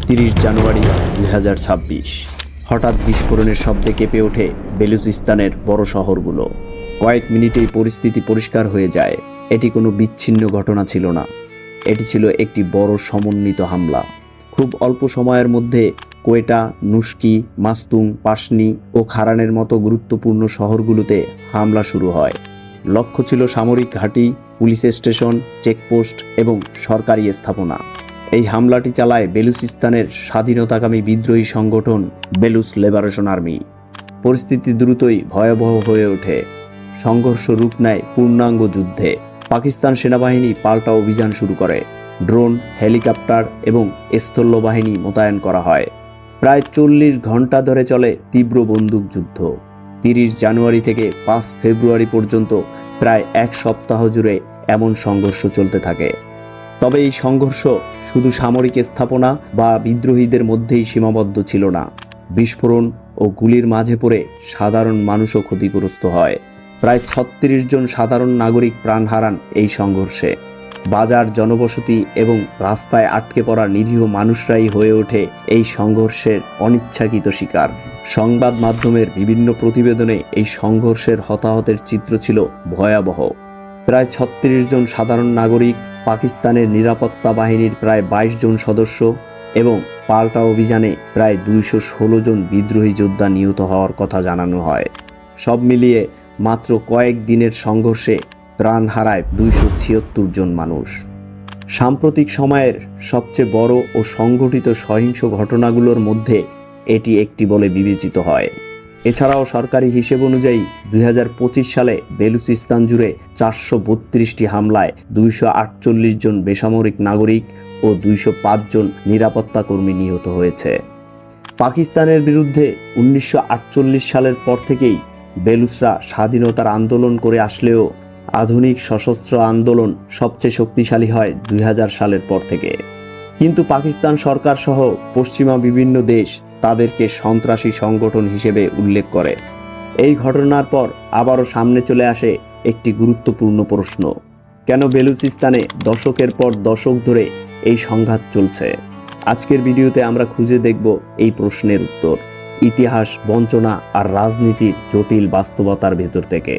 30 জানুয়ারি 2026। হঠাৎ বিস্ফোরণের শব্দে কেঁপে ওঠে বেলুচিস্তানের বড় শহরগুলো। কয়েক মিনিটেই পরিস্থিতি পরিষ্কার হয়ে যায়। এটি কোনো বিচ্ছিন্ন ঘটনা ছিল না, এটি ছিল একটি বড় সমন্বিত হামলা। খুব অল্প সময়ের মধ্যে কোয়েটা, নুস্কি, মাস্তুং, পাশনি ও খারানের মতো গুরুত্বপূর্ণ শহরগুলোতে হামলা শুরু হয়। লক্ষ্য ছিল সামরিক ঘাঁটি, পুলিশ স্টেশন, চেকপোস্ট এবং সরকারি স্থাপনা। এই হামলাটি চালায় বেলুচিস্তানের স্বাধীনতাকামী বিদ্রোহী সংগঠন বেলুচ লিবারেশন আর্মি। পরিস্থিতি দ্রুতই ভয়াবহ হয়ে ওঠে। সংঘর্ষ রূপ নেয় পূর্ণাঙ্গ যুদ্ধে। পাকিস্তান সেনাবাহিনী পাল্টা অভিযান শুরু করে। ড্রোন, হেলিকপ্টার এবং স্থলবাহিনী মোতায়েন করা হয়। প্রায় 40 ঘন্টা ধরে চলে তীব্র বন্দুকযুদ্ধ। 30 জানুয়ারি থেকে 5 ফেব্রুয়ারি পর্যন্ত প্রায় এক সপ্তাহ জুড়ে এমন সংঘর্ষ চলতে থাকে। তবে এই সংঘর্ষ শুধু সামরিক স্থাপনা বা বিদ্রোহীদের মধ্যেই সীমাবদ্ধ ছিল না। বিস্ফোরণ ও গুলির মাঝে পড়ে সাধারণ মানুষও ক্ষতিগ্রস্ত হয়। প্রায় 36 জন সাধারণ নাগরিক প্রাণ হারান এই সংঘর্ষে। বাজার, জনবসতি এবং রাস্তায় আটকে পড়া নিরীহ মানুষরাই হয়ে ওঠে এই সংঘর্ষের অনিচ্ছাকৃত শিকার। সংবাদ মাধ্যমের বিভিন্ন প্রতিবেদনে এই সংঘর্ষের হতাহতের চিত্র ছিল ভয়াবহ। প্রায় 36 জন সাধারণ নাগরিক, পাকিস্তানের নিরাপত্তা বাহিনীর প্রায় 22 জন সদস্য এবং পাল্টা অভিযানে প্রায় 216 জন বিদ্রোহী যোদ্ধা নিহত হওয়ার কথা জানানো হয়। সব মিলিয়ে মাত্র কয়েক দিনের সংঘর্ষে প্রাণ হারায় 276 জন মানুষ। সাম্প্রতিক সময়ের সবচেয়ে বড় ও সংগঠিত সহিংস ঘটনাগুলোর মধ্যে এটি একটি বলে বিবেচিত হয়। এছাড়াও সরকারি হিসেব অনুযায়ী 2025 সালে বেলুচিস্তান জুড়ে 432টি হামলায় 248 জন বেসামরিক নাগরিক ও 205 জন নিরাপত্তা কর্মী নিহত হয়েছে। পাকিস্তানের বিরুদ্ধে 1948 সালের পর থেকেই বেলুচরা স্বাধীনতার আন্দোলন করে আসলেও আধুনিক সশস্ত্র আন্দোলন সবচেয়ে শক্তিশালী হয় 2000 সালের পর থেকে। কিন্তু পাকিস্তান সরকার সহ পশ্চিমা বিভিন্ন দেশ তাদেরকে সন্ত্রাসী সংগঠন হিসেবে উল্লেখ করে। এই ঘটনার পর আবারও সামনে চলে আসে একটি গুরুত্বপূর্ণ প্রশ্ন: কেন বেলুচিস্তানে দশকের পর দশক ধরে এই সংঘাত চলছে? আজকের ভিডিওতে আমরা খুঁজে দেখব এই প্রশ্নের উত্তর, ইতিহাস, বঞ্চনা আর রাজনীতির জটিল বাস্তবতার ভেতর থেকে।